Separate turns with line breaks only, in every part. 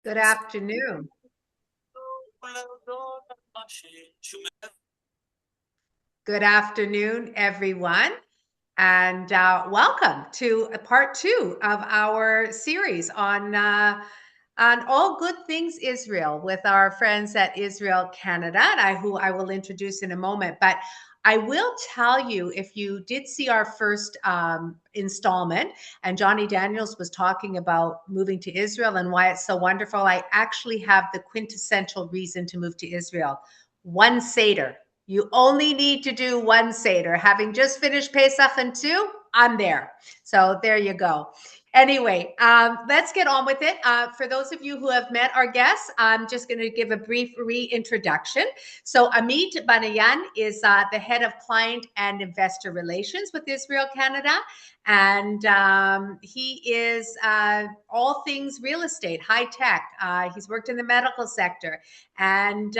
Good afternoon. Good afternoon, everyone, and welcome to part 2 of our series on all good things Israel with our friends at Israel Canada, who I will introduce in a moment. But I will tell you, if you did see our first installment, and Johnny Daniels was talking about moving to Israel and why it's so wonderful, I actually have the quintessential reason to move to Israel. One Seder. You only need to do one Seder. Having just finished Pesach and 2, I'm there. So there you go. Anyway, let's get on with it. For those of you who have met our guests, I'm just going to give a brief reintroduction. So Amit Banayan is the head of client and investor relations with Israel Canada. And he is all things real estate, high tech. He's worked in the medical sector. And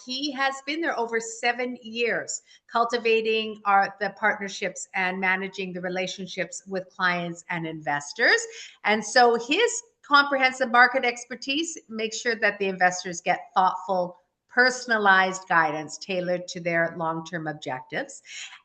he has been there over 7 years, cultivating the partnerships and managing the relationships with clients and investors. And so his comprehensive market expertise makes sure that the investors get thoughtful, personalized guidance tailored to their long-term objectives.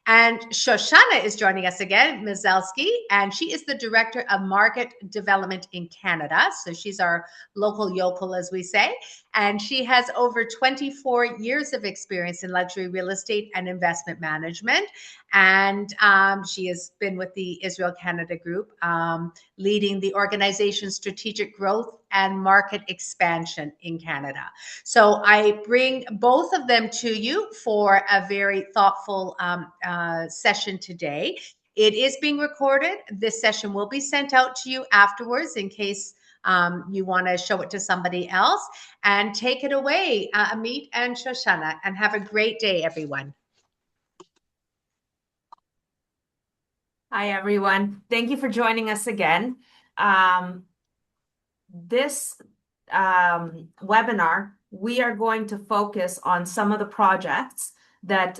And Shoshana is joining us again, Mizelsky, and she is the Director of Market Development in Canada. So she's our local yokel, as we say. And she has over 24 years of experience in luxury real estate and investment management. And she has been with the Israel Canada Group, leading the organization's strategic growth and market expansion in Canada. So I bring both of them to you for a very thoughtful session today. It is being recorded. This session will be sent out to you afterwards in case you want to show it to somebody else. And take it away, Amit and Shoshana, and have a great day, everyone.
Hi, everyone. Thank you for joining us again. This webinar, we are going to focus on some of the projects that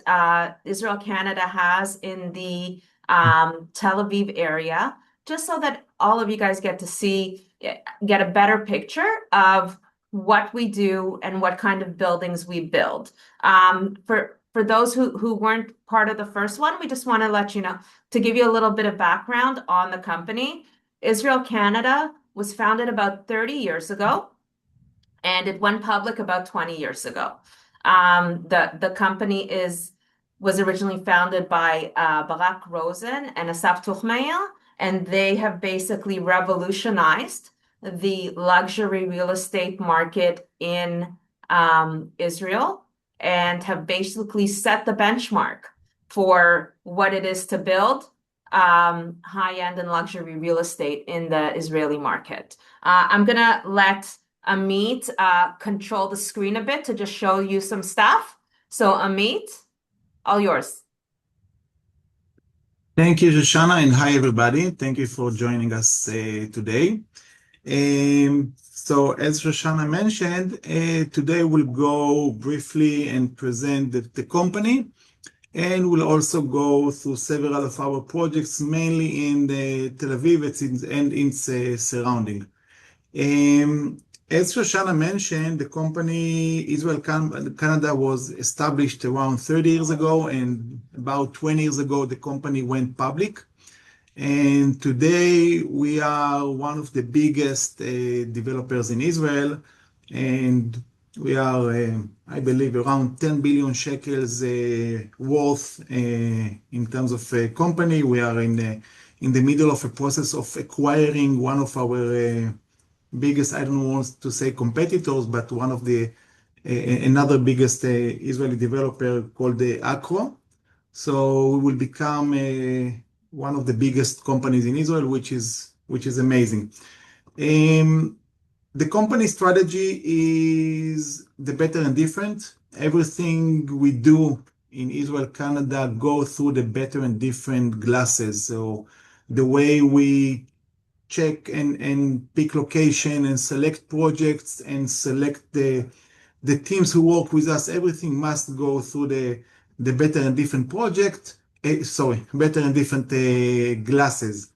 Israel Canada has in the Tel Aviv area, just so that all of you guys get a better picture of what we do and what kind of buildings we build. For those who weren't part of the first one, we just want to let you know, to give you a little bit of background on the company. Israel Canada was founded about 30 years ago, and it went public about 20 years ago. The company was originally founded by Barak Rosen and Asaf Tuchmeyer, and they have basically revolutionized the luxury real estate market in Israel, and have basically set the benchmark for what it is to build high-end and luxury real estate in the Israeli market. I'm gonna let Amit control the screen a bit to just show you some stuff. So Amit, all yours.
Thank you, Shoshana, and hi, everybody. Thank you for joining us today. So as Shoshana mentioned, today we'll go briefly and present the company, and we'll also go through several of our projects, mainly in the Tel Aviv and its surrounding. As Shoshana mentioned, the company Israel Canada was established around 30 years ago, and about 20 years ago, the company went public. And today we are one of the biggest developers in Israel, and we are, I believe, around 10 billion shekels worth in terms of company. We are in the middle of a process of acquiring one of our biggest, I don't want to say competitors, but one of the another biggest Israeli developer called the Acro. So we will become one of the biggest companies in Israel, which is amazing. The company strategy is the better and different. Everything we do in Israel, Canada, go through the better and different glasses. So the way we check and pick location and select projects and select the teams who work with us, everything must go through the better and different better and different glasses.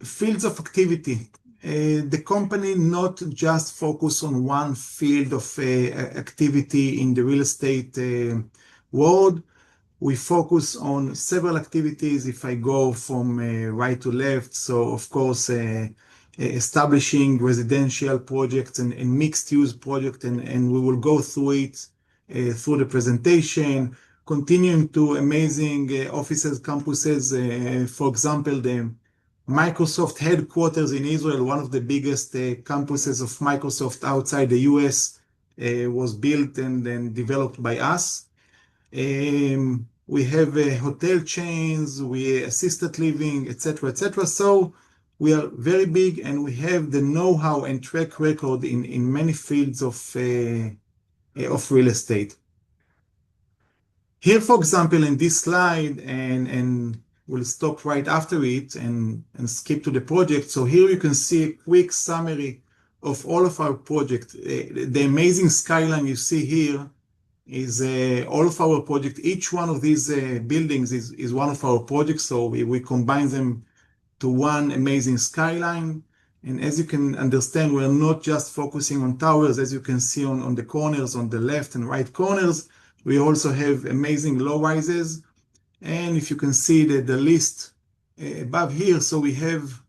Fields of activity. the company not just focus on one field of activity in the real estate world. We focus on several activities if I go from right to left. So, of course, establishing residential projects and mixed use projects, and we will go through it through the presentation, continuing to amazing offices, campuses. For example, the Microsoft headquarters in Israel, one of the biggest campuses of Microsoft outside the US, was built and then developed by us. We have hotel chains, we assisted living, etc., etc. So we are very big, and we have the know-how and track record in many fields of real estate. Here, for example, in this slide, and we'll stop right after it and skip to the project. So here you can see a quick summary of all of our projects. The amazing skyline you see here is all of our projects. Each one of these buildings is one of our projects. So we combine them to one amazing skyline. And as you can understand, we're not just focusing on towers. As you can see on the corners, on the left and right corners, we also have amazing low rises. And if you can see the list above here, so we have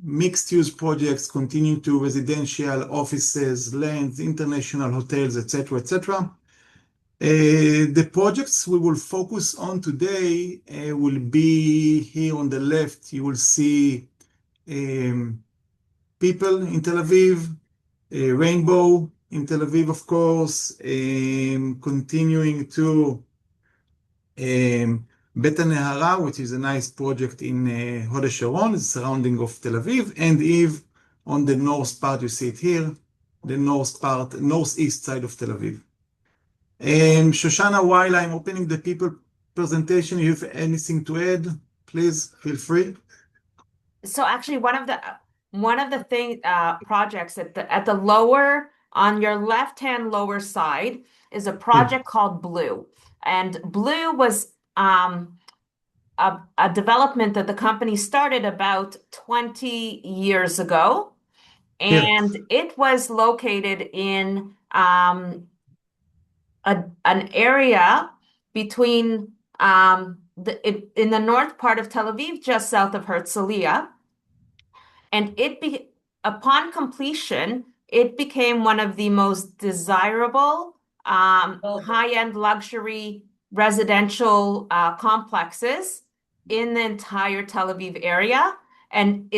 mixed use projects continuing to residential, offices, lands, international hotels, etc., etc. The projects we will focus on today will be here on the left. You will see people in Tel Aviv, Rainbow in Tel Aviv, of course, continuing to Bet Nehara, which is a nice project in Hod HaSharon, surrounding of Tel Aviv, and Eve on the north part, you see it here, the north part, northeast side of Tel Aviv. Shoshana, while I'm opening the people presentation, you have anything to add, please feel free.
So actually, one of the projects at the lower, on your left-hand lower side is a project called Blue. And Blue was a development that the company started about 20 years ago. And it was located in an area between in the north part of Tel Aviv, just south of Herzliya. And upon completion, it became one of the most desirable high-end luxury residential complexes in the entire Tel Aviv area, and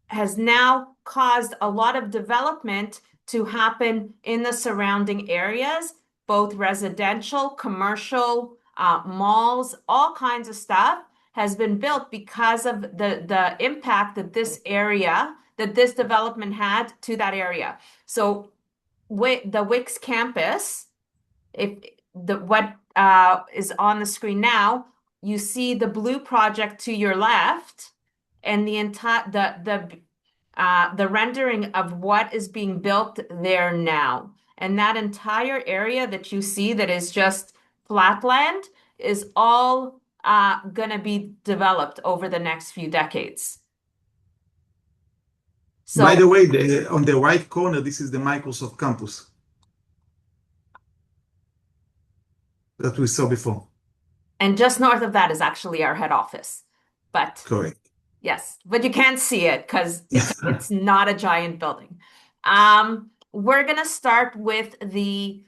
has now caused a lot of development to happen in the surrounding areas, both residential, commercial, malls, all kinds of stuff has been built because of the impact that this development had to that area. So the Wix campus, what is on the screen now, you see the Blue project to your left, and the rendering of what is being built there now. And that entire area that you see that is just flatland is all going to be developed over the next few decades. So,
by the way, on the right corner, this is the Microsoft campus that we saw before.
And just north of that is actually our head office. But
correct.
Yes, but you can't see it because it's not a giant building. We're going to start with the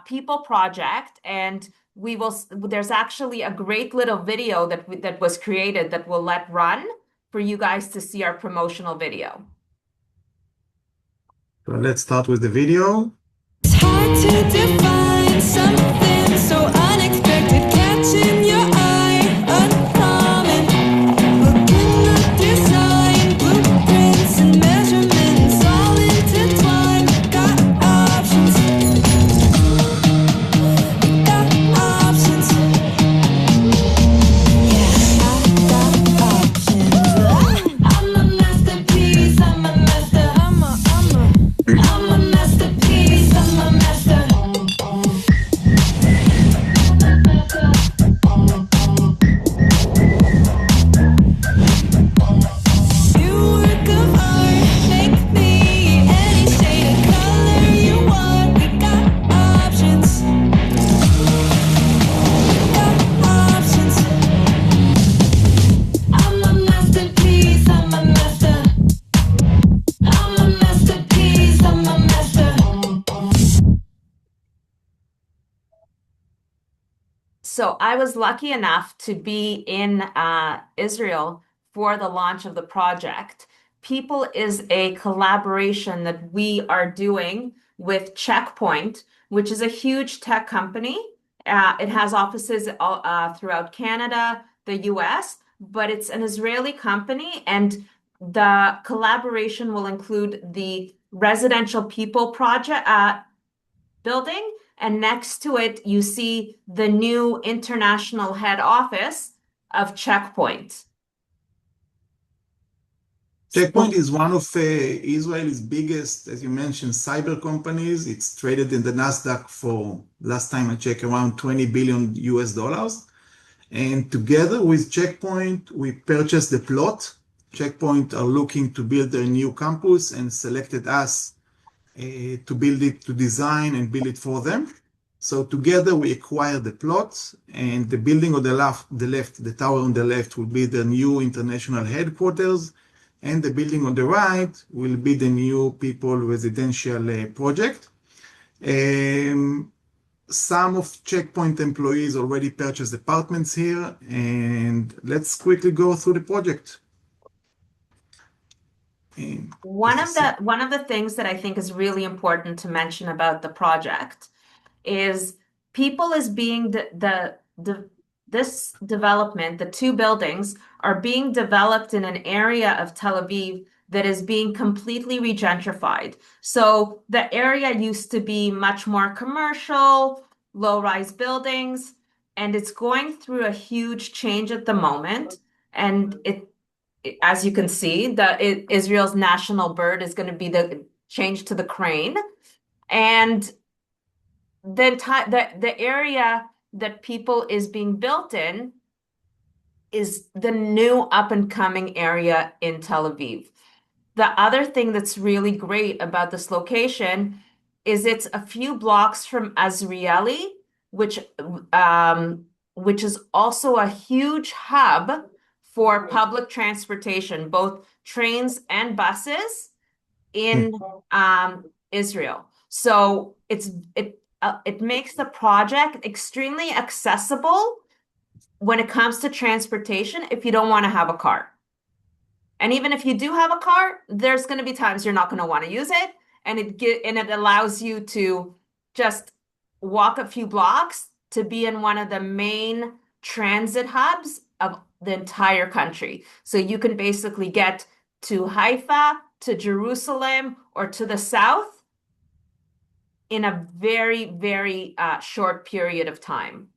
people project, and there's actually a great little video that was created that we'll let run for you guys to see our promotional video.
So let's start with the video.
It's hard to define something so unexpected, catching your eye, uncommon. Look in the design, blueprints and measurements all intertwined. Got options. Got options. Yeah, I got options. I'm a masterpiece. I'm a master. I'm a masterpiece. I'm a master.
So I was lucky enough to be in Israel for the launch of the project. People is a collaboration that we are doing with Checkpoint, which is a huge tech company. It has offices throughout Canada, the US, but it's an Israeli company, and the collaboration will include the residential people project building, and next to it, you see the new international head office of Checkpoint.
Checkpoint
So
is one of Israel's biggest, as you mentioned, cyber companies. It's traded in the Nasdaq for, last time I checked, around 20 billion US dollars. And together with Checkpoint, we purchased the plot. Checkpoint are looking to build their new campus and selected us to build it, to design and build it for them. So together we acquired the plot, and the building on the left, the tower on the left will be the new international headquarters, and the building on the right will be the new people residential project. Some of Checkpoint employees already purchased apartments here, and let's quickly go through the project.
one of the things that I think is really important to mention about the project is people is being this development, the two buildings are being developed in an area of Tel Aviv that is being completely regentrified. So the area used to be much more commercial, low-rise buildings, and it's going through a huge change at the moment. And as you can see, Israel's national bird is going to be the change to the crane. And the area that people is being built in is the new up and coming area in Tel Aviv. The other thing that's really great about this location is it's a few blocks from Azrieli, which which is also a huge hub for public transportation, both trains and buses in Israel. So it makes the project extremely accessible when it comes to transportation if you don't want to have a car. And even if you do have a car, there's going to be times you're not going to want to use it, and it allows you to just walk a few blocks to be in one of the main transit hubs of the entire country. So you can basically get to Haifa, to Jerusalem, or to the south in a very, very short period of time.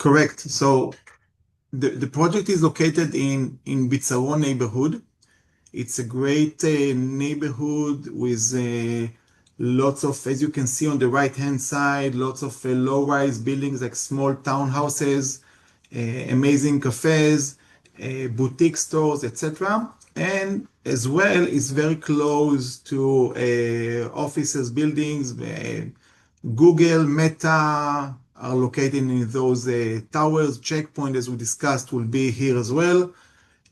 Correct. So the project is located in Bitzaron neighborhood. It's a great neighborhood with lots of, as you can see on the right-hand side, lots of low-rise buildings like small townhouses, amazing cafes, boutique stores, etc. And as well, it's very close to offices, buildings. Google, Meta are located in those towers. Checkpoint, as we discussed, will be here as well.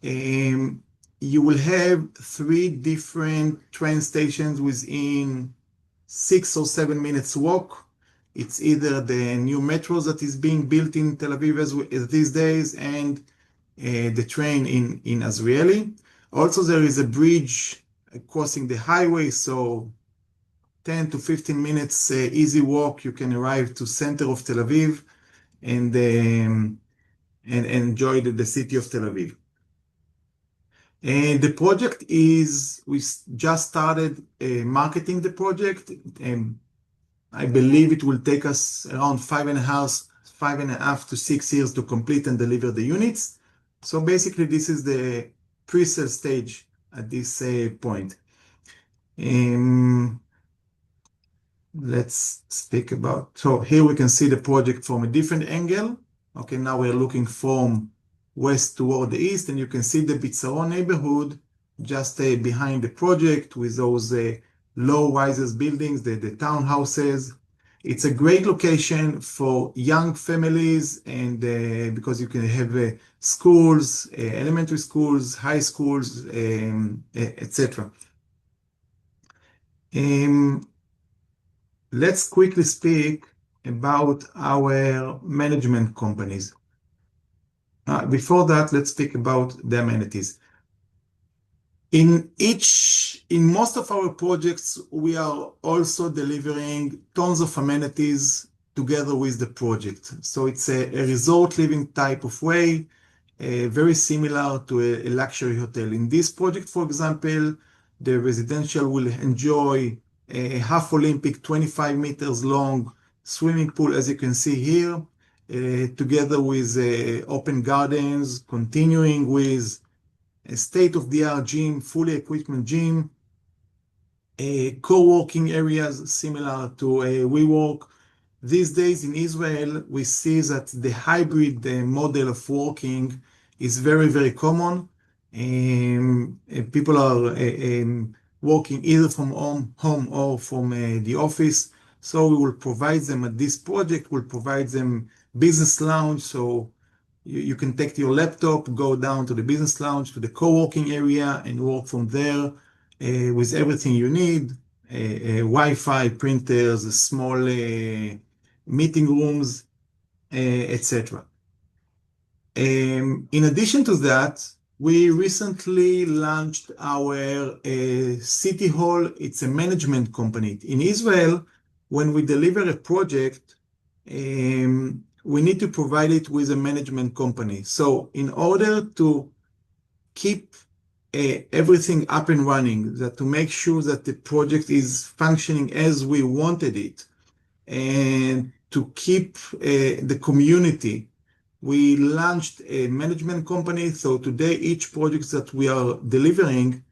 You will have 3 different train stations within 6 or 7 minutes walk. It's either the new metros that is being built in Tel Aviv as these days, and the train in Azrieli. Also, there is a bridge crossing the highway, so 10 to 15 minutes easy walk, you can arrive to center of Tel Aviv and enjoy the city of Tel Aviv. And the project is, we just started marketing the project, and I believe it will take us around 5.5 to 6 years to complete and deliver the units. So basically, this is the pre-sale stage at this point. Let's speak about, so here we can see the project from a different angle. Okay, now we're looking from west toward the east, and you can see the Bitzaron neighborhood just behind the project with those low-rises buildings, the townhouses. It's a great location for young families, and because you can have schools, elementary schools, high schools, etc. let's quickly speak about our management companies. Before that, let's speak about the amenities. In most of our projects, we are also delivering tons of amenities together with the project. So it's a resort living type of way, very similar to a luxury hotel. In this project, for example, the residential will enjoy a half Olympic, 25 meters long swimming pool, as you can see here, together with open gardens, continuing with a state-of-the-art gym, fully equipped gym, co-working areas similar to WeWork. These days in Israel, we see that the hybrid model of working is very, very common. People are working either from home or from the office. So we will provide them at this project, we'll provide them business lounge. So you can take your laptop, go down to the business lounge, to the co-working area, and work from there with everything you need, Wi-Fi, printers, small meeting rooms, etc. In addition to that, we recently launched our City Hall. It's a management company. In Israel, when we deliver a project, we need to provide it with a management company. So in order to keep everything up and running, to make sure that the project is functioning as we wanted it, and to keep the community, we launched a management company. So today, each project that we are delivering,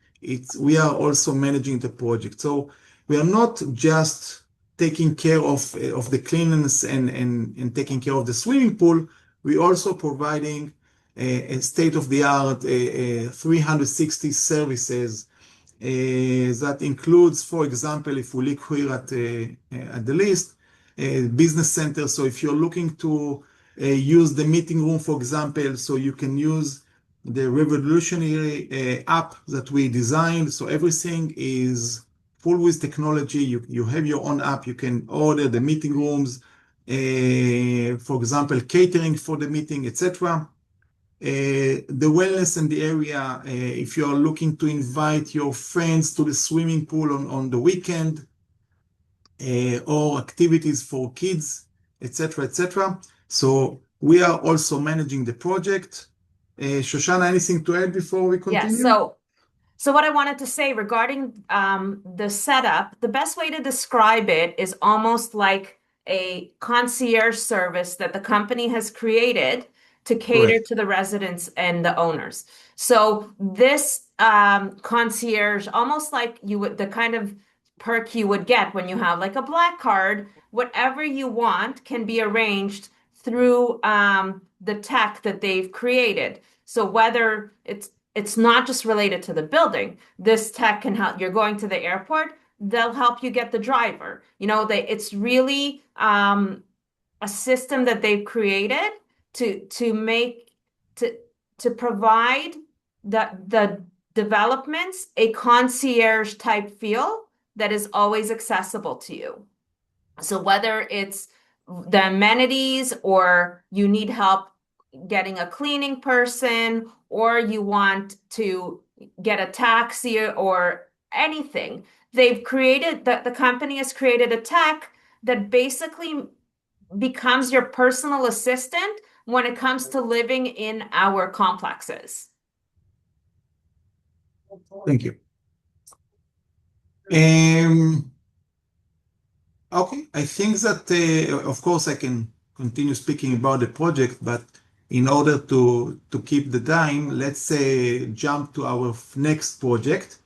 we are also managing the project. So we are not just taking care of the cleanliness and taking care of the swimming pool. We're also providing a state-of-the-art 360 services that includes, for example, if we look here at the list, business center. So if you're looking to use the meeting room, for example, so you can use the revolutionary app that we designed. So everything is full with technology. You have your own app. You can order the meeting rooms, for example, catering for the meeting, etc. The wellness in the area, if you are looking to invite your friends to the swimming pool on the weekend, or activities for kids, etc., etc. So we are also managing the project. Shoshana, anything to add before we continue?
Yeah, so what I wanted to say regarding the setup, the best way to describe it is almost like a concierge service that the company has created to cater
Correct.
to the residents and the owners. So this concierge, almost like the kind of perk you would get when you have like a black card, whatever you want can be arranged through the tech that they've created. So whether it's not just related to the building, this tech can help. You're going to the airport, they'll help you get the driver. It's really a system that they've created to provide the developments a concierge type feel that is always accessible to you. So whether it's the amenities or you need help getting a cleaning person or you want to get a taxi or anything, the company has created a tech that basically becomes your personal assistant when it comes to living in our complexes.
Thank you. Okay, I think that, of course, I can continue speaking about the project, but in order to keep the time, let's jump to our next project.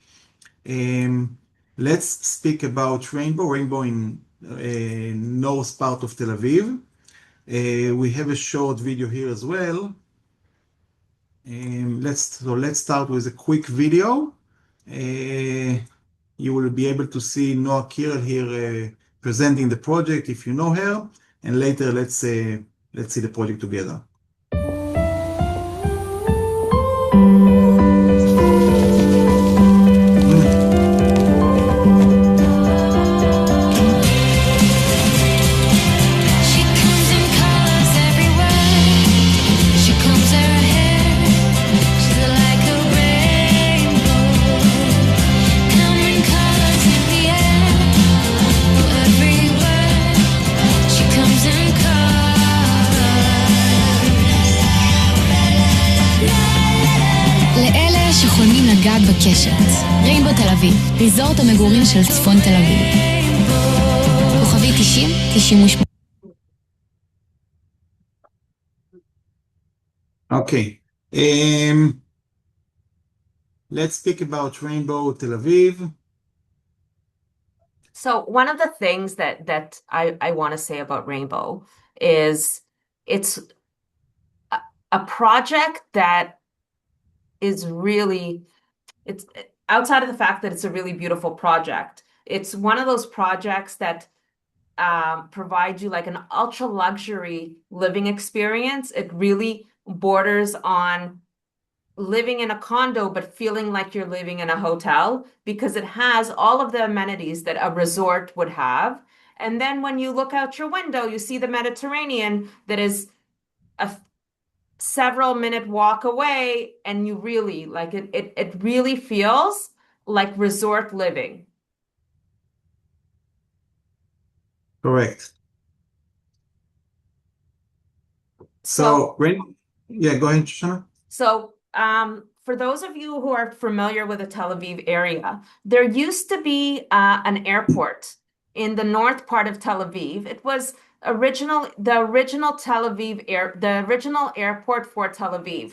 Let's speak about Rainbow in north part of Tel Aviv. We have a short video here as well. Let's start with a quick video. You will be able to see Noah Kirel here presenting the project if you know her, and later let's see the project together.
חולמים לגעת בקשת. ריימבו תל אביב, ריזורט המגורים של צפון תל אביב. כוכבי 90-98.
Okay. Let's speak about Rainbow Tel Aviv.
So one of the things that I want to say about Rainbow is it's a project that is really, it's outside of the fact that it's a really beautiful project. It's one of those projects that provide you like an ultra luxury living experience. It really borders on living in a condo, but feeling like you're living in a hotel because it has all of the amenities that a resort would have. And then when you look out your window, you see the Mediterranean that is a several minute walk away, and you really like it. It really feels like resort living.
Correct.
So,
yeah, go ahead, Shoshana.
So, for those of you who are familiar with the Tel Aviv area, there used to be an airport in the north part of Tel Aviv. It was the original airport for Tel Aviv.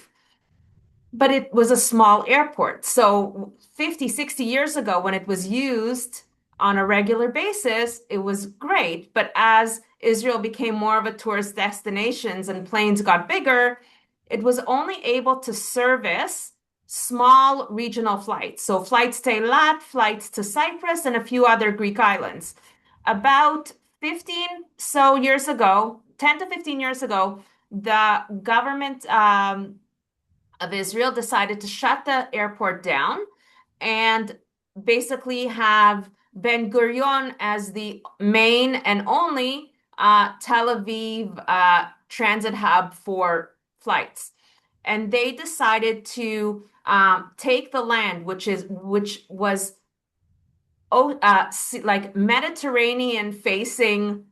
But it was a small airport. So 50, 60 years ago, when it was used on a regular basis, it was great. But as Israel became more of a tourist destination and planes got bigger, it was only able to service small regional flights. So flights to Eilat, flights to Cyprus, and a few other Greek islands. About 10 to 15 years ago, the government of Israel decided to shut the airport down and basically have Ben Gurion as the main and only Tel Aviv transit hub for flights. And they decided to take the land, which was like Mediterranean facing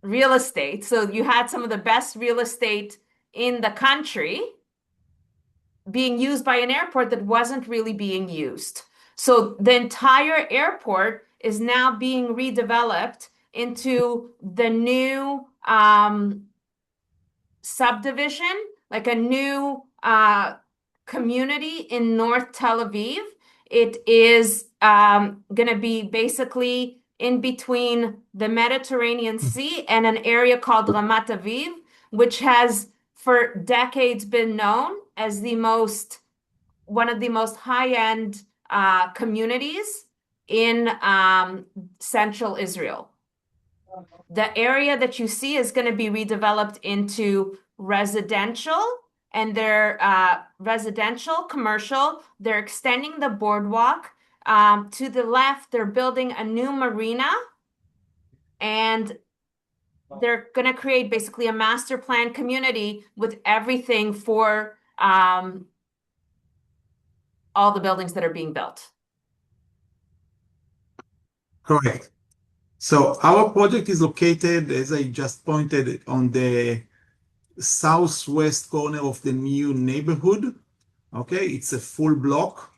real estate. So you had some of the best real estate in the country being used by an airport that wasn't really being used. So the entire airport is now being redeveloped into the new subdivision, like a new community in North Tel Aviv. It is going to be basically in between the Mediterranean Sea and an area called Ramat Aviv, which has for decades been known as one of the most high-end communities in central Israel. The area that you see is going to be redeveloped into residential, and they're residential, commercial. They're extending the boardwalk. To the left, they're building a new marina, and they're going to create basically a master plan community with everything for all the buildings that are being built.
Correct. So our project is located, as I just pointed, on the southwest corner of the new neighborhood. Okay, it's a full block,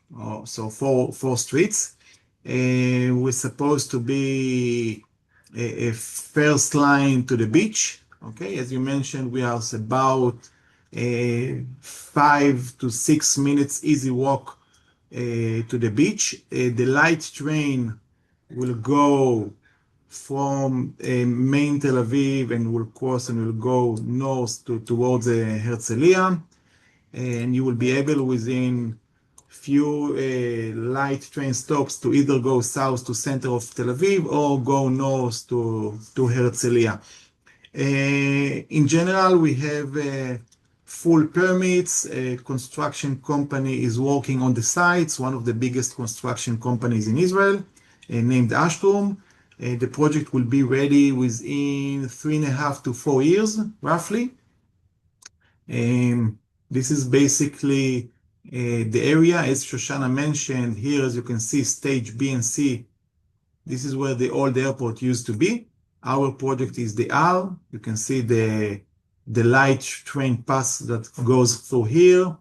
so four streets. We're supposed to be a first line to the beach. Okay, as you mentioned, we are about 5 to 6 minutes easy walk to the beach. The light train will go from main Tel Aviv and will cross and will go north towards Herzliya, and you will be able within few light train stops to either go south to center of Tel Aviv or go north to Herzliya. In general, we have full permits. A construction company is working on the sites, one of the biggest construction companies in Israel, named Ashturm. The project will be ready within 3.5 to 4 years, roughly. This is basically the area, as Shoshana mentioned here, as you can see, stage B and C. This is where the old airport used to be. Our project is the R. You can see the light train pass that goes through here.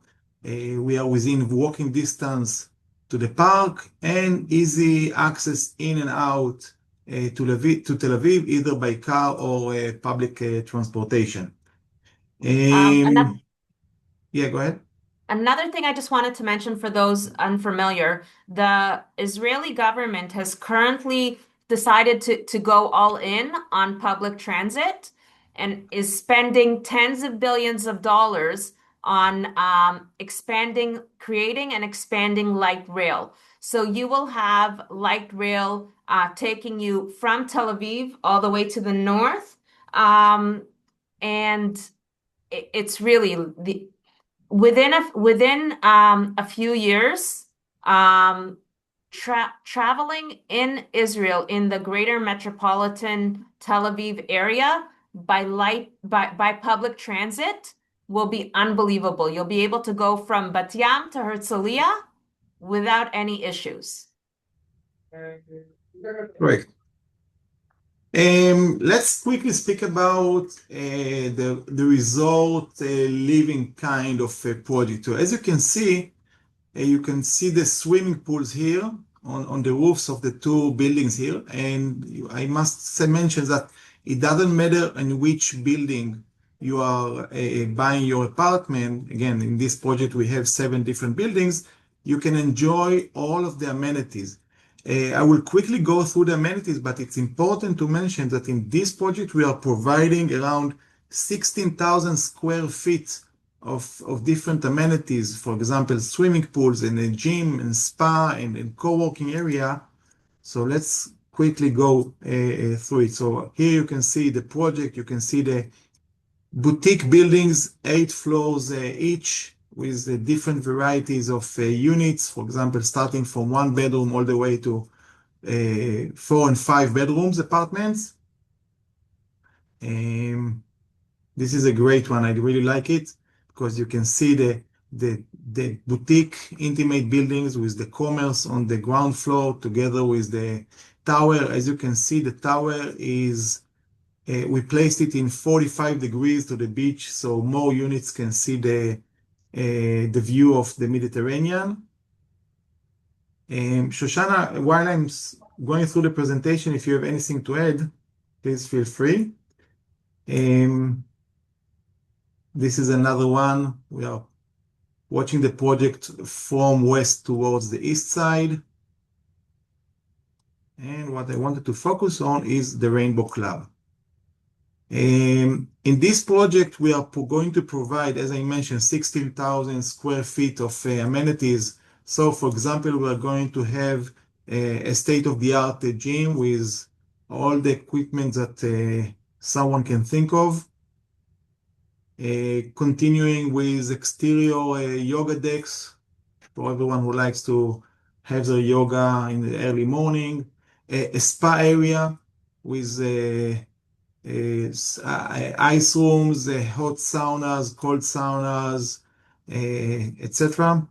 We are within walking distance to the park and easy access in and out to Tel Aviv, either by car or public transportation.
Another
Yeah, go ahead.
Another thing I just wanted to mention for those unfamiliar, the Israeli government has currently decided to go all in on public transit and is spending tens of billions of dollars on creating and expanding light rail. So you will have light rail taking you from Tel Aviv all the way to the north. And it's really the within a few years, traveling in Israel in the greater metropolitan Tel Aviv area by public transit will be unbelievable. You'll be able to go from Bat Yam to Herzliya without any issues.
Correct. Let's quickly speak about the resort living kind of project. So as you can see the swimming pools here on the roofs of the two buildings here. And I must mention that it doesn't matter in which building you are buying your apartment. Again, in this project, we have 7 different buildings. You can enjoy all of the amenities. I will quickly go through the amenities, but it's important to mention that in this project, we are providing around 16,000 square feet of different amenities. For example, swimming pools and a gym and spa and co-working area. So let's quickly go through it. So here you can see the project. You can see the boutique buildings, 8 floors each, with different varieties of units. For example, starting from 1 bedroom all the way to 4 and 5 bedrooms apartments. This is a great one. I really like it because you can see the boutique intimate buildings with the commerce on the ground floor together with the tower. As you can see, the tower is we placed it in 45 degrees to the beach, so more units can see the view of the Mediterranean. Shoshana, while I'm going through the presentation, if you have anything to add, please feel free. This is another one. We are watching the project from west towards the east side. And what I wanted to focus on is the Rainbow Club. In this project, we are going to provide, as I mentioned, 16,000 square feet of amenities. So, for example, we are going to have a state-of-the-art gym with all the equipment that someone can think of. Continuing with exterior yoga decks for everyone who likes to have their yoga in the early morning. A spa area with ice rooms, hot saunas, cold saunas, etc.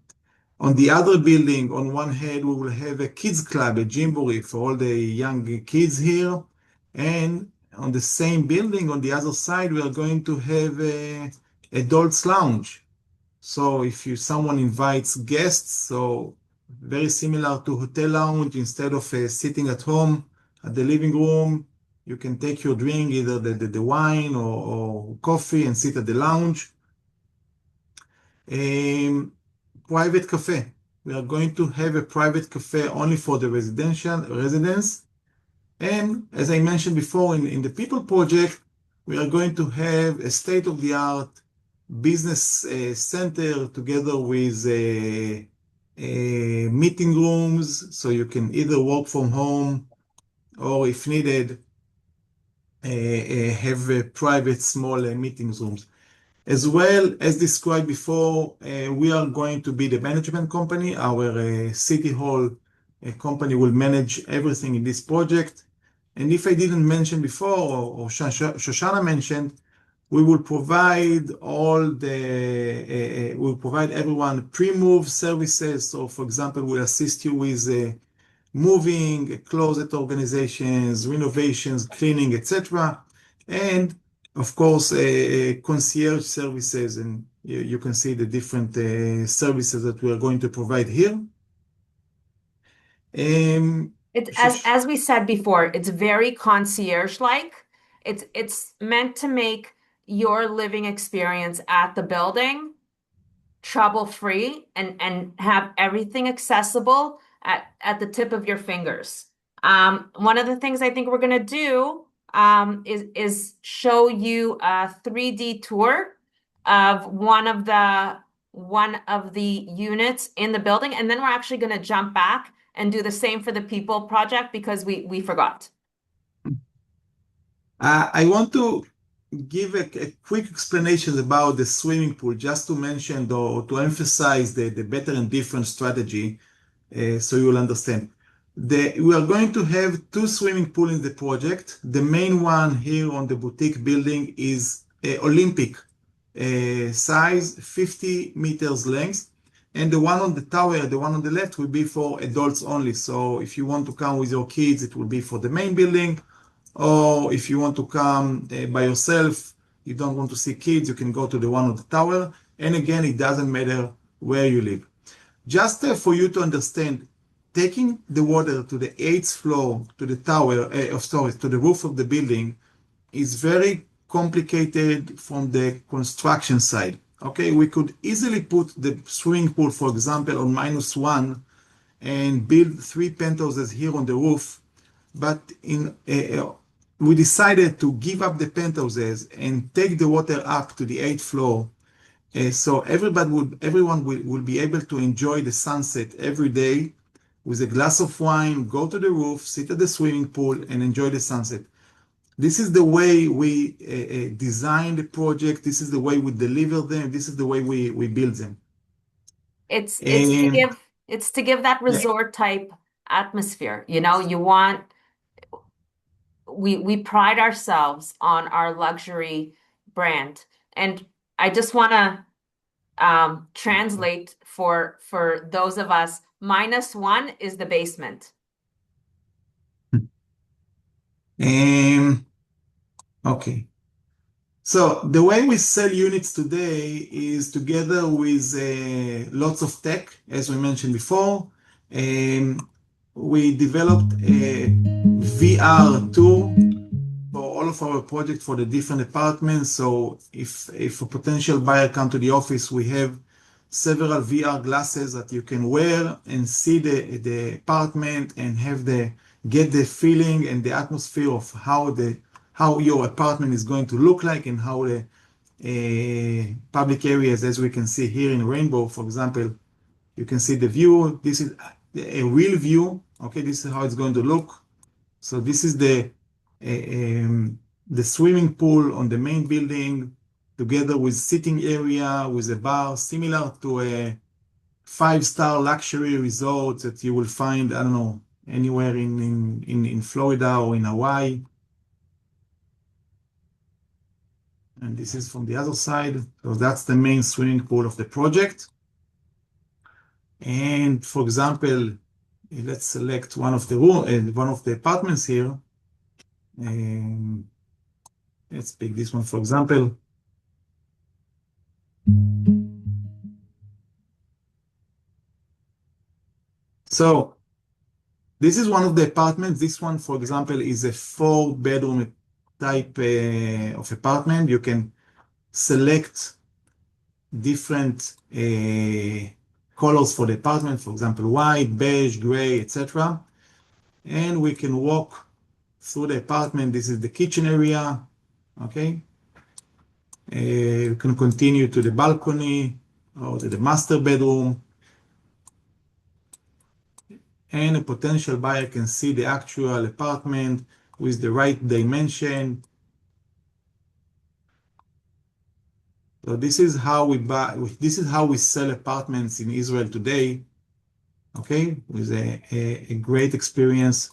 On the other building, on one hand, we will have a kids club, a gymboree for all the young kids here. And on the same building, on the other side, we are going to have a adults lounge. So if someone invites guests, so very similar to hotel lounge, instead of sitting at home at the living room, you can take your drink, either the wine or coffee, and sit at the lounge. Private cafe. We are going to have a private cafe only for the residents. And as I mentioned before, in the People Project, we are going to have a state-of-the-art business center together with meeting rooms, so you can either work from home or, if needed, have private small meeting rooms. As well as described before, we are going to be the management company. Our City Hall company will manage everything in this project. And if I didn't mention before, or Shoshana mentioned, we will provide we'll provide everyone pre-move services. So, for example, we'll assist you with moving, closet organizations, renovations, cleaning, etc. And of course, concierge services and You can see the different services that we are going to provide here.
It's
sh-
as we said before, it's very concierge-like. It's meant to make your living experience at the building trouble-free and have everything accessible at the tip of your fingers. One of the things I think we're gonna do is show you a 3D tour of one of the units in the building, and then we're actually gonna jump back and do the same for the people project because we forgot.
I want to give a quick explanation about the swimming pool, just to mention or to emphasize the better and different strategy, so you will understand. We are going to have two swimming pools in the project. The main one here on the boutique building is Olympic size, 50 meters length. And the one on the tower, the one on the left, will be for adults only. So if you want to come with your kids, it will be for the main building. Or if you want to come by yourself, you don't want to see kids, you can go to the one on the tower. And again, it doesn't matter where you live. Just for you to understand, taking the water to the eighth floor, to the tower, sorry, to the roof of the building, is very complicated from the construction side. Okay, we could easily put the swimming pool, for example, on -1 and build 3 penthouses here on the roof. But we decided to give up the penthouses and take the water up to the eighth floor. So everyone will be able to enjoy the sunset every day with a glass of wine, go to the roof, sit at the swimming pool, and enjoy the sunset. This is the way we design the project. This is the way we deliver them. This is the way we build them.
It's to
And
give that
yeah,
resort type atmosphere. You know, we pride ourselves on our luxury brand. And I just want to translate for those of us, -1 is the basement.
okay. So the way we sell units today is together with lots of tech, as we mentioned before. We developed a VR tool for all of our projects for the different apartments. So if a potential buyer come to the office, we have several VR glasses that you can wear and see the apartment and get the feeling and the atmosphere of how your apartment is going to look like and how the public areas, as we can see here in Rainbow, for example, you can see the view. This is a real view. Okay, this is how it's going to look. So this is the swimming pool on the main building, together with sitting area, with a bar, similar to a five-star luxury resort that you will find, I don't know, anywhere in Florida or in Hawaii. And this is from the other side. So that's the main swimming pool of the project. And for example, let's select one of the apartments here. And let's pick this one, for example. So this is one of the apartments. This one, for example, is a 4-bedroom type of apartment. You can select different colors for the apartment, for example, white, beige, gray, etc. And we can walk through the apartment. This is the kitchen area. Okay. You can continue to the balcony or to the master bedroom. And a potential buyer can see the actual apartment with the right dimension. So this is how we sell apartments in Israel today. Okay, with a great experience.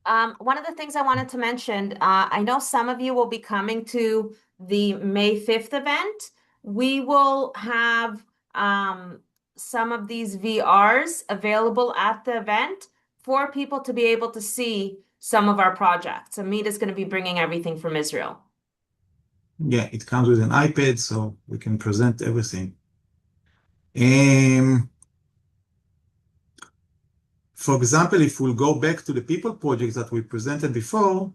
One of the things I wanted to mention, I know some of you will be coming to the May 5th event. We will have some of these VRs available at the event for people to be able to see some of our projects. Amit is going to be bringing everything from Israel.
Yeah, it comes with an iPad, so we can present everything. Um, for example, if we'll go back to the people projects that we presented before,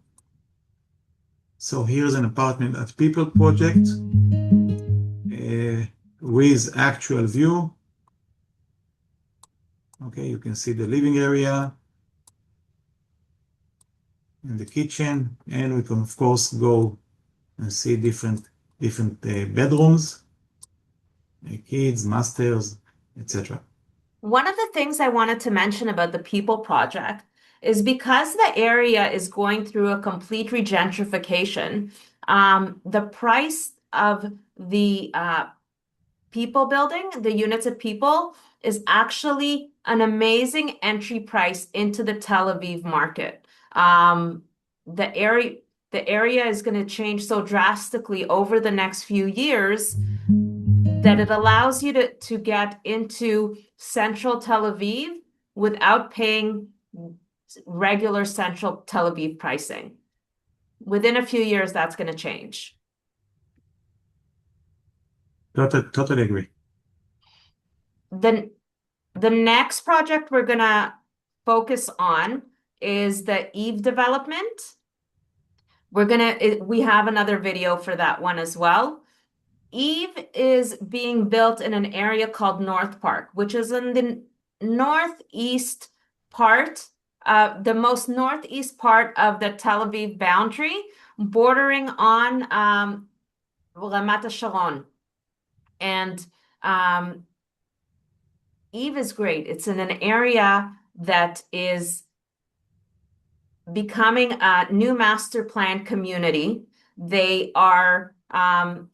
so here's an apartment at people project with actual view. Okay, you can see the living area and the kitchen, and we can of course go and see different bedrooms, kids, masters, etc.
One of the things I wanted to mention about the People Project is because the area is going through a complete regentrification, the price of the people building, the units of people, is actually an amazing entry price into the Tel Aviv market. Um, the area the area is going to change so drastically over the next few years that it allows you to get into central Tel Aviv without paying regular central Tel Aviv pricing. Within a few years, that's going to change.
Totally agree.
Then the next project we're going to focus on is the Eve development. We have another video for that one as well. Eve is being built in an area called North Park, which is in the northeast part, the most northeast part of the Tel Aviv boundary, bordering on Ramat Sharon. And Eve is great. It's in an area that is becoming a new master plan community. It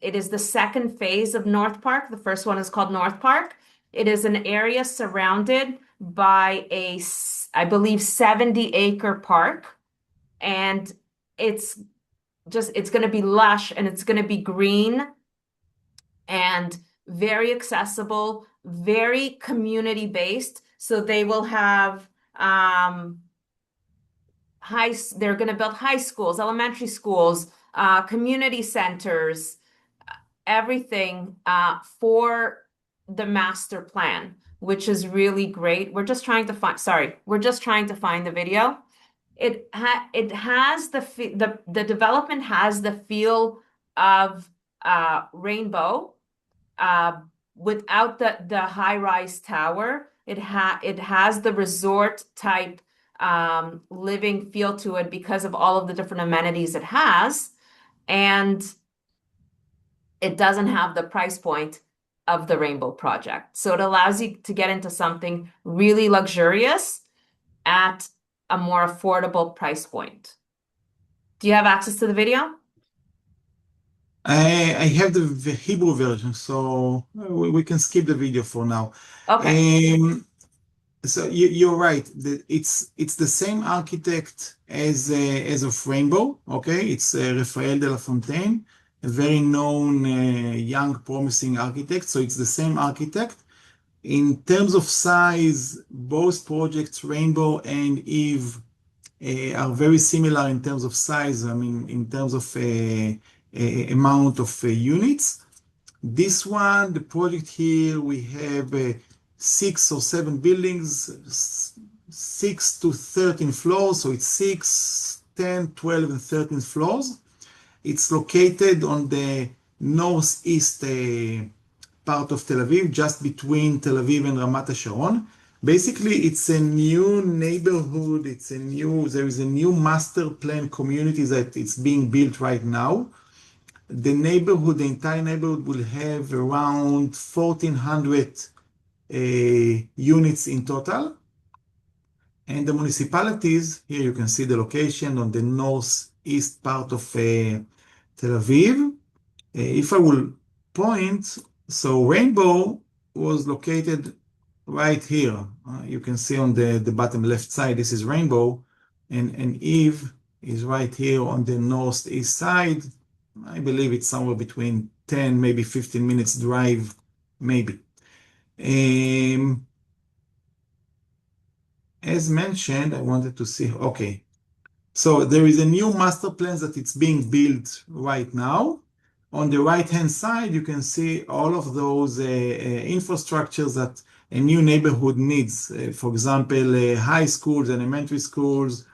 is the second phase of North Park. The first one is called North Park. It is an area surrounded by I believe, 70-acre park. And it's going to be lush and it's going to be green and very accessible, very community based. So they will have they're going to build high schools, elementary schools, community centers, everything for the master plan, which is really great. We're just trying to find the video. It has the development has the feel of Rainbow, without the high-rise tower. It has the resort type living feel to it because of all of the different amenities it has, and it doesn't have the price point of the Rainbow Project. So it allows you to get into something really luxurious at a more affordable price point. Do you have access to the video?
I have the Hebrew version, so we can skip the video for now.
Okay.
So you're right. It's the same architect as of Rainbow. Okay, it's Raphael de la Fontaine, a very known young promising architect. So it's the same architect. In terms of size, both projects, Rainbow and Eve, are very similar in terms of size. I mean, in terms of amount of units. This one, the project here, we have 6 or 7 buildings, 6 to 13 floors. So it's 6, 10, 12, and 13 floors. It's located on the northeast part of Tel Aviv, just between Tel Aviv and Ramat Sharon. Basically, it's a new neighborhood. There is a new master plan community that it's being built right now. The entire neighborhood will have around 1,400 units in total. And the municipalities, here you can see the location on the northeast part of Tel Aviv. If I will point, so Rainbow was located right here. You can see on the bottom left side, this is Rainbow, and Eve is right here on the northeast side. I believe it's somewhere between 10, maybe 15 minutes drive, maybe. As mentioned, I wanted to see, okay. So there is a new master plan that it's being built right now. On the right-hand side, you can see all of those infrastructures that a new neighborhood needs. For example, high schools, elementary schools,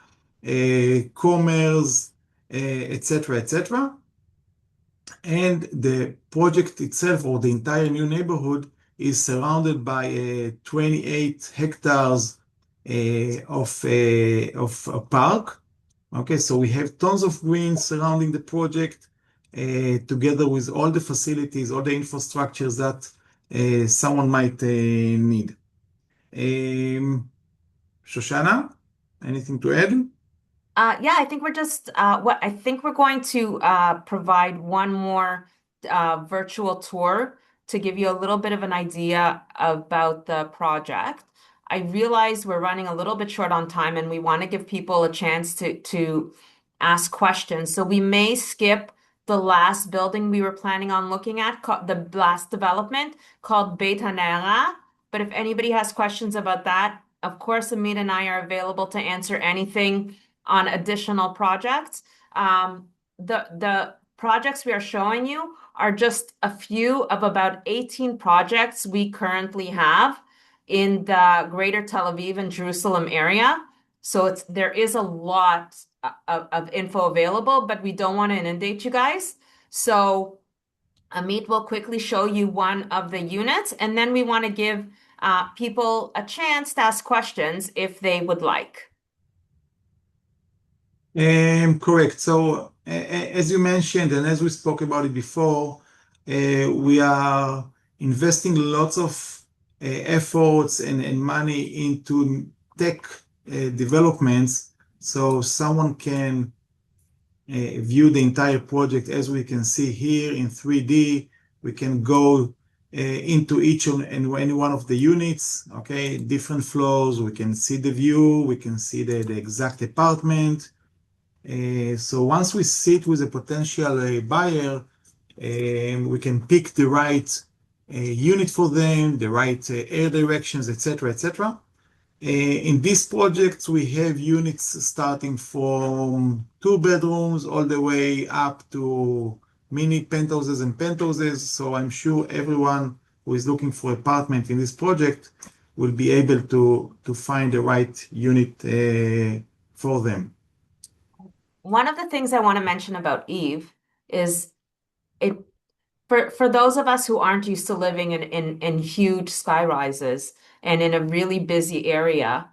commerce, etc., etc. And the project itself, or the entire new neighborhood, is surrounded by 28 hectares of a park. Okay, so we have tons of green surrounding the project, together with all the facilities, all the infrastructures that someone might need. Shoshana, anything to add?
Yeah, I think we're just what I think we're going to provide one more virtual tour to give you a little bit of an idea about the project. I realize we're running a little bit short on time and we want to give people a chance to ask questions. So we may skip the last building we were planning on looking at, the last development called Beit Hanera. But if anybody has questions about that, of course, Amit and I are available to answer anything on additional projects. The projects we are showing you are just a few of about 18 projects we currently have in the greater Tel Aviv and Jerusalem area. So there is a lot of info available, but we don't want to inundate you guys. So Amit will quickly show you one of the units, and then we want to give people a chance to ask questions if they would like.
Correct. So, as you mentioned, and as we spoke about it before, we are investing lots of efforts and money into tech developments, so someone can view the entire project as we can see here in 3D. We can go into each and any one of the units, okay, different floors. We can see the view, we can see the exact apartment. So once we sit with a potential buyer, we can pick the right unit for them, the right air directions, etc., etc. In these projects, we have units starting from 2 bedrooms all the way up to mini penthouses and penthouses. So I'm sure everyone who is looking for apartment in this project will be able to find the right unit for them.
One of the things I want to mention about Eve is it for those of us who aren't used to living in huge sky rises and in a really busy area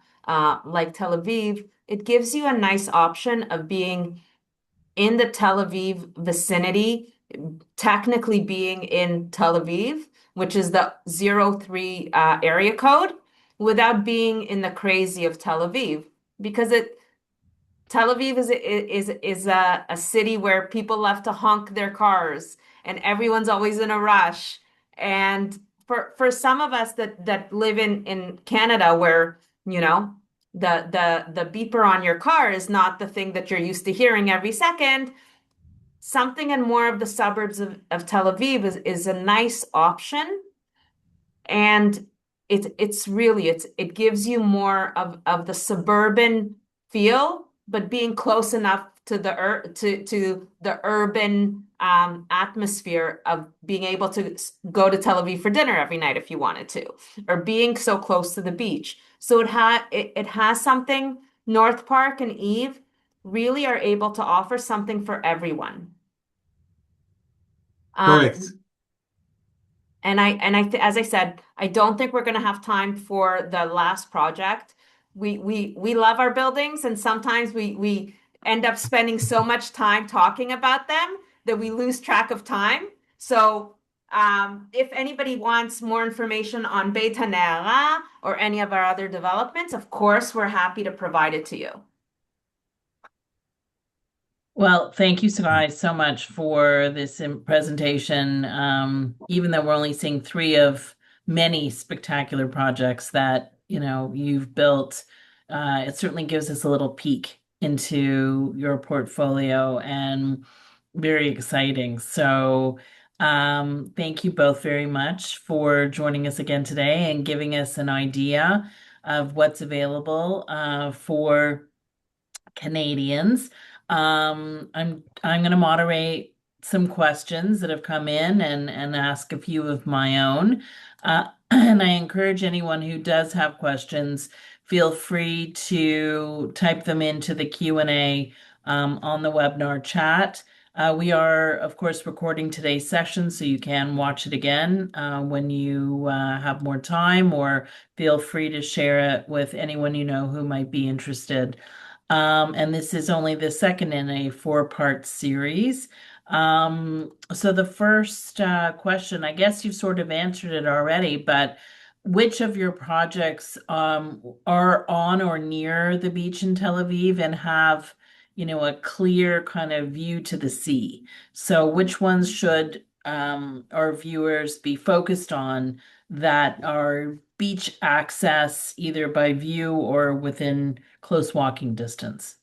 like Tel Aviv, it gives you a nice option of being in the Tel Aviv vicinity, technically being in Tel Aviv, which is the 03 area code, without being in the crazy of Tel Aviv, because Tel Aviv is a city where people love to honk their cars and everyone's always in a rush. And for some of us that live in Canada where, you know, the beeper on your car is not the thing that you're used to hearing every second, something in more of the suburbs of Tel Aviv is a nice option. And it gives you more of the suburban feel, but being close enough to the urban atmosphere of being able to go to Tel Aviv for dinner every night if you wanted to, or being so close to the beach. So it has something. North Park and Eve really are able to offer something for everyone.
Correct.
As I said, I don't think we're going to have time for the last project. We love our buildings, and sometimes we end up spending so much time talking about them that we lose track of time. So, if anybody wants more information on Beit Hanera or any of our other developments, of course, we're happy to provide it to you.
Well, thank you guys so much for this presentation. Even though we're only seeing three of many spectacular projects that, you've built, it certainly gives us a little peek into your portfolio and very exciting. So, thank you both very much for joining us again today and giving us an idea of what's available for Canadians. I'm going to moderate some questions that have come in and ask a few of my own. And I encourage anyone who does have questions, feel free to type them into the Q&A on the webinar chat. We are, of course, recording today's session, so you can watch it again when you have more time, or feel free to share it with anyone you know who might be interested. And this is only the second in a four-part series. So the first question, I guess you've sort of answered it already, but which of your projects are on or near the beach in Tel Aviv and have, a clear kind of view to the sea? So which ones should our viewers be focused on that are beach access either by view or within close walking distance?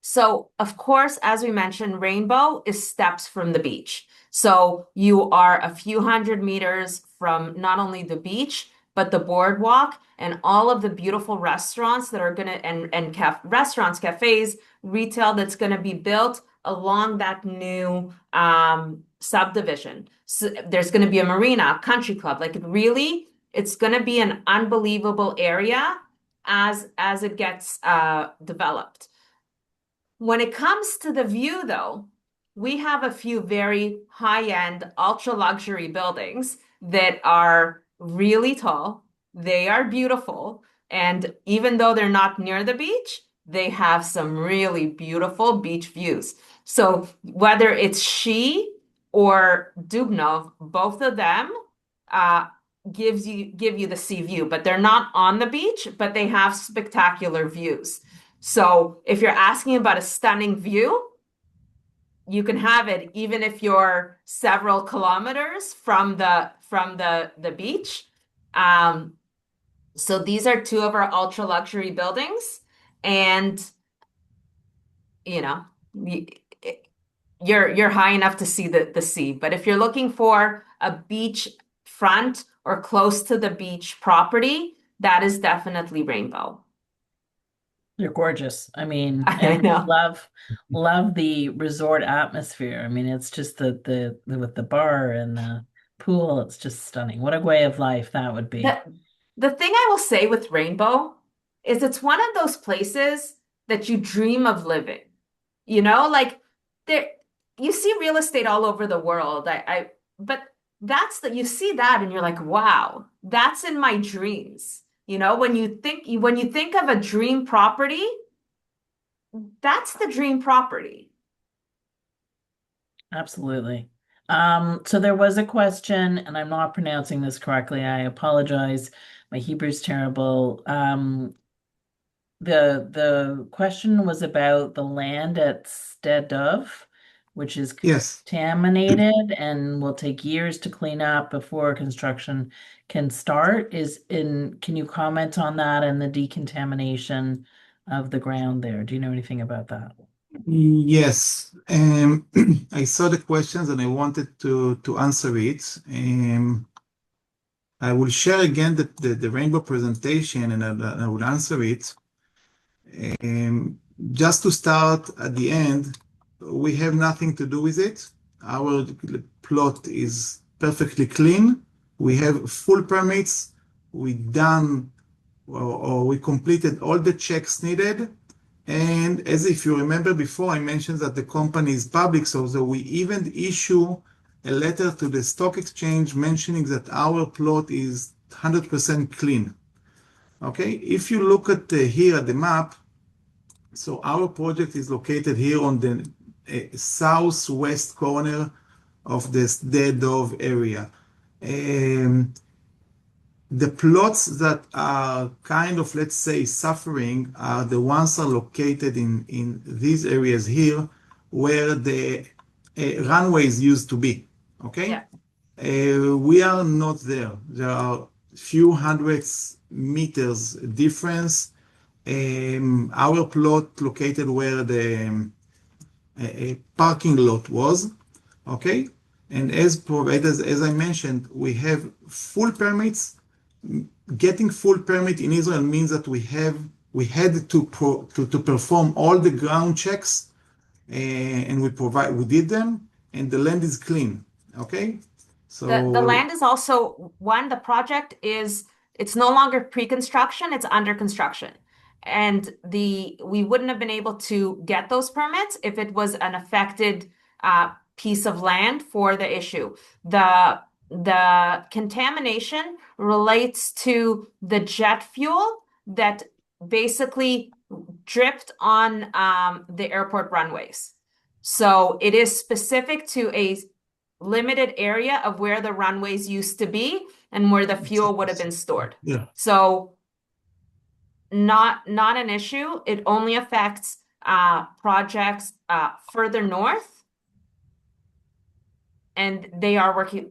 So, of course, as we mentioned, Rainbow is steps from the beach. So you are a few hundred meters from not only the beach, but the boardwalk and all of the beautiful restaurants that are gonna and restaurants, cafes, retail that's gonna be built along that new subdivision. So there's gonna be a marina, a country club. Like it's gonna be an unbelievable area as it gets developed. When it comes to the view, though, we have a few very high-end, ultra-luxury buildings that are really tall. They are beautiful. And even though they're not near the beach, they have some really beautiful beach views. So whether it's She or Dubnov, both of them give you the sea view, but they're not on the beach, but they have spectacular views. So if you're asking about a stunning view, you can have it even if you're several kilometers from the beach. So these are two of our ultra luxury buildings, and you're high enough to see the sea. But if you're looking for a beach front or close to the beach property, that is definitely Rainbow.
They're gorgeous. I mean,
I
and
know.
love the resort atmosphere. I mean, it's just the with the bar and the pool, it's just stunning. What a way of life that would be.
The thing I will say with Rainbow is it's one of those places that you dream of living. Like there you see real estate all over the world. But you see that and you're like, wow, that's in my dreams. When you think of a dream property, that's the dream property.
Absolutely. So there was a question, and I'm not pronouncing this correctly. I apologize. My Hebrew's terrible. The question was about the land at Stedov, which is
Yes.
contaminated and will take years to clean up before construction can start. Can you comment on that and the decontamination of the ground there? Do you know anything about that?
Yes. I saw the questions and I wanted to answer it. I will share again the Rainbow presentation and I will answer it. Just to start at the end, we have nothing to do with it. Our plot is perfectly clean. We have full permits. We completed all the checks needed. And as if you remember before, I mentioned that the company is public, so we even issue a letter to the stock exchange mentioning that our plot is 100% clean. Okay, if you look at here at the map, so our project is located here on the southwest corner of this Dead Dove area. The plots that are kind of, let's say, suffering are the ones are located in these areas here where the runways used to be. Okay?
Yeah.
We are not there. There are few hundreds meters difference. Our plot located where the parking lot was. Okay? And as I mentioned, we have full permits. Getting full permit in Israel means that we had to perform all the ground checks, and we did them, and the land is clean. Okay?
The
So,
land is also one, the project is it's no longer pre-construction, it's under construction. And we wouldn't have been able to get those permits if it was an affected piece of land for the issue. The contamination relates to the jet fuel that basically dripped on the airport runways. So it is specific to a limited area of where the runways used to be and where the fuel would have been stored.
yeah,
So not an issue. It only affects projects further north, and they are working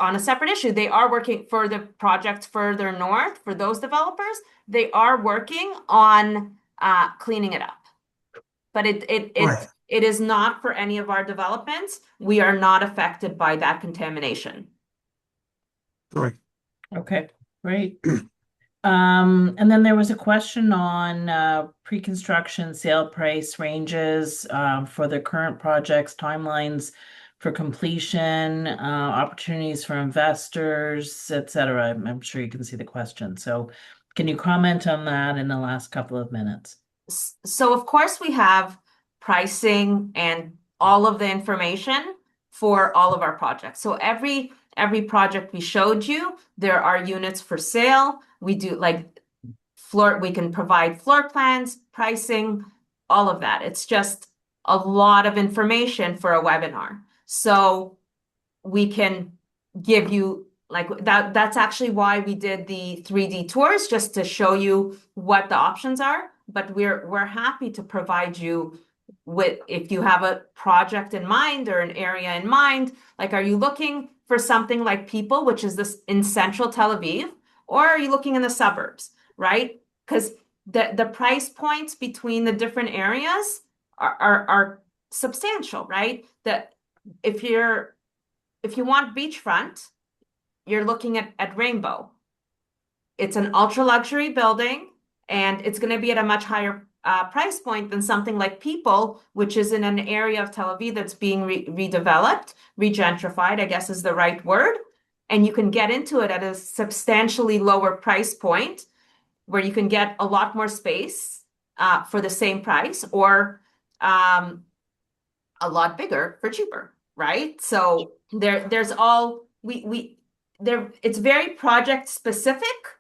on a separate issue. They are working for the projects further north for those developers. They are working on cleaning it up, but
right,
it is not for any of our developments. We are not affected by that contamination.
correct.
Okay, great. And then there was a question on pre-construction sale price ranges for the current projects, timelines for completion, opportunities for investors, et cetera. I'm sure you can see the question. So can you comment on that in the last couple of minutes?
So of course we have pricing and all of the information for all of our projects. So every project we showed you, there are units for sale. We do like we can provide floor plans, pricing, all of that. It's just a lot of information for a webinar. So we can give you like that's actually why we did the 3D tours, just to show you what the options are. But we're happy to provide you with, if you have a project in mind or an area in mind, like are you looking for something like People, which is this in central Tel Aviv, or are you looking in the suburbs, right? Because the price points between the different areas are substantial, right? That if you want beachfront, you're looking at Rainbow. It's an ultra luxury building, and it's going to be at a much higher price point than something like People, which is in an area of Tel Aviv that's being redeveloped, regentrified, I guess is the right word. And you can get into it at a substantially lower price point where you can get a lot more space for the same price, or a lot bigger for cheaper, right? So there's all we there it's very project specific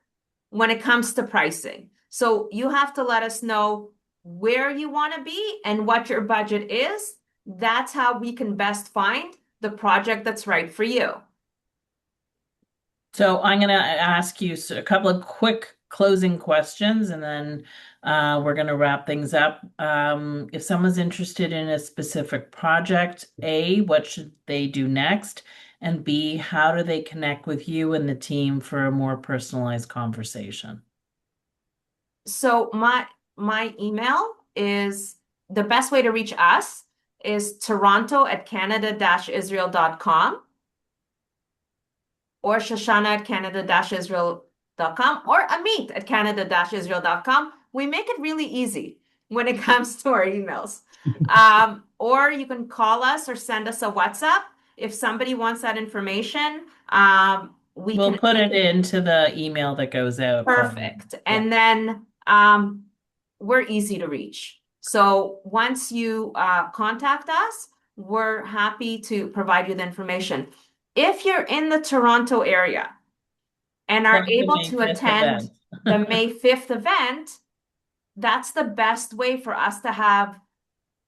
when it comes to pricing. So you have to let us know where you want to be and what your budget is. That's how we can best find the project that's right for you.
So I'm going to ask you a couple of quick closing questions, and then we're going to wrap things up. If someone's interested in a specific project, A, what should they do next? And B, how do they connect with you and the team for a more personalized conversation?
So my email is, the best way to reach us is toronto@canada-israel.com, or shoshana@canada-israel.com, or amit@canada-israel.com. We make it really easy when it comes to our emails. Or you can call us or send us a WhatsApp if somebody wants that information.
We'll put it into the email that goes out.
Perfect. And then we're easy to reach. So once you contact us, we're happy to provide you the information. If you're in the Toronto area and are able to attend the May 5th event, that's the best way for us to have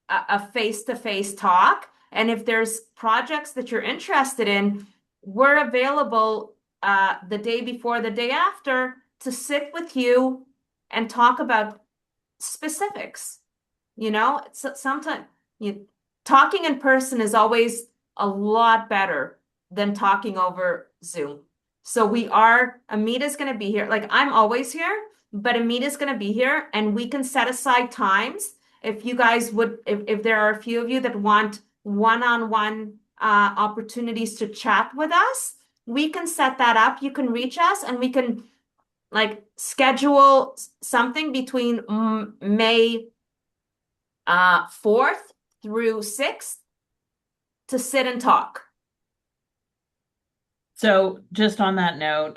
a face-to-face talk. And if there's projects that you're interested in, we're available the day before, the day after, to sit with you and talk about specifics. Sometimes talking in person is always a lot better than talking over Zoom. So Amita's going to be here. Like, I'm always here, but Amita's going to be here, and we can set aside times. If you guys if there are a few of you that want one-on-one opportunities to chat with us, we can set that up. You can reach us, and we can like schedule something between May 4th through 6th to sit and talk.
So just on that note,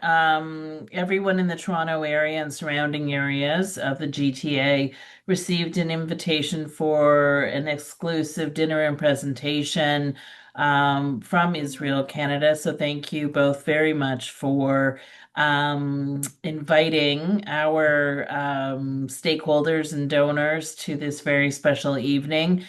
everyone in the Toronto area and surrounding areas of the GTA received an invitation for an exclusive dinner and presentation from Israel, Canada. So thank you both very much for inviting our stakeholders and donors to this very special evening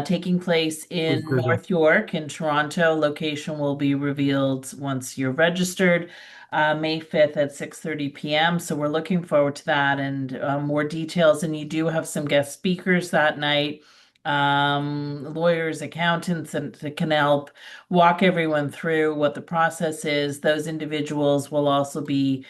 taking place in
With pleasure.
North York in Toronto. Location will be revealed once you're registered. May 5th at 6:30 p.m. So we're looking forward to that and more details. And you do have some guest speakers that night, lawyers, accountants, and that can help walk everyone through what the process is. Those individuals will also be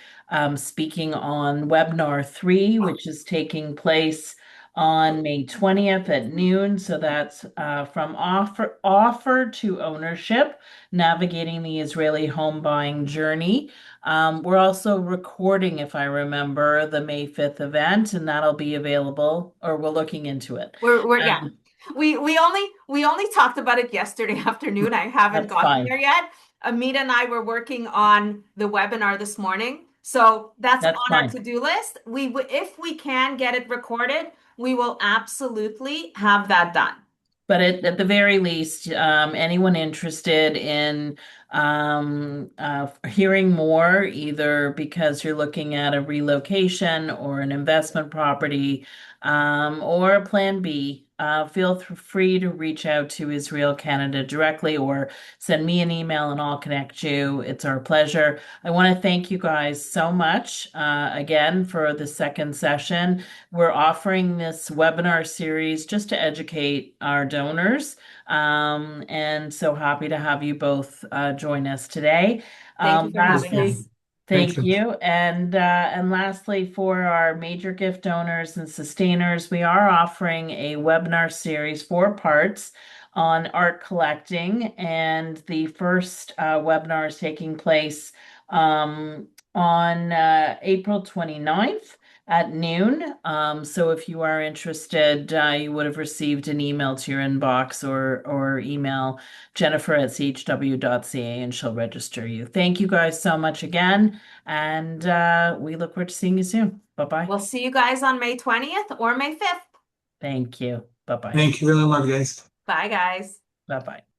speaking on webinar 3, which is taking place on May 20th at noon. So that's from offer to ownership, navigating the Israeli home buying journey. We're also recording, if I remember, the May 5th event, and that'll be available, or we're looking into it.
Yeah. We only talked about it yesterday afternoon. I haven't
That's
gotten
fine.
there yet. Amita and I were working on the webinar this morning, so that's
That's
on our
fine.
to-do list. If we can get it recorded, we will absolutely have that done.
But at the very least, anyone interested in hearing more, either because you're looking at a relocation or an investment property or a plan B, feel free to reach out to Israel Canada directly or send me an email and I'll connect you. It's our pleasure. I want to thank you guys so much again for the second session. We're offering this webinar series just to educate our donors. And so happy to have you both join us today.
Thank you for having
Lastly,
us.
thank
Thank you.
you. And lastly, for our major gift donors and sustainers, we are offering a webinar series, 4 parts on art collecting. And the first webinar is taking place on April 29th at noon. So if you are interested, you would have received an email to your inbox or email jennifer@chw.ca and she'll register you. Thank you guys so much again, and we look forward to seeing you soon. Bye-bye.
We'll see you guys on May 20th or May 5th.
Thank you. Bye-bye.
Thank you very much, guys.
Bye, guys.
Bye-bye.